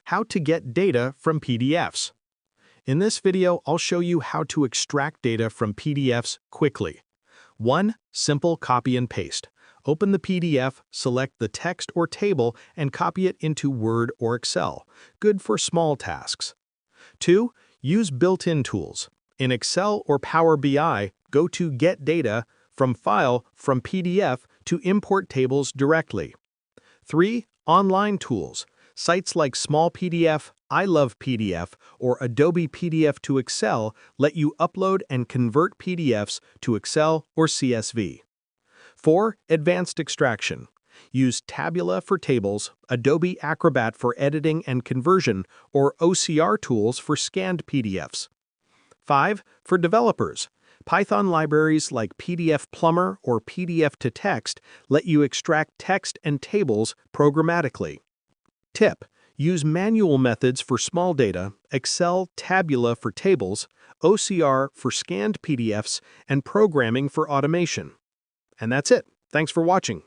How to get data from PDFs. In this video, I'll show you how to extract data from PDFs quickly. 1. Simple copy and paste. Open the PDF, select the text or table, and copy it into Word or Excel. Good for small tasks. 2. Use built-in tools. In Excel or Power BI, go to Get Data, from File, from PDF, to import tables directly. 3. Online tools. Sites like Small PDF, I Love PDF, or Adobe PDF to Excel let you upload and convert PDFs to Excel or CSV. 4. Advanced extraction. Use Tabula for tables, Adobe Acrobat for editing and conversion, or OCR tools for scanned PDFs. 5. For developers. Python libraries like PDF Plumber or PDF to Text let you extract text and tables programmatically. Tip: use manual methods for small data, Excel Tabula for tables, OCR for scanned PDFs, and programming for automation. And that's it. Thanks for watching.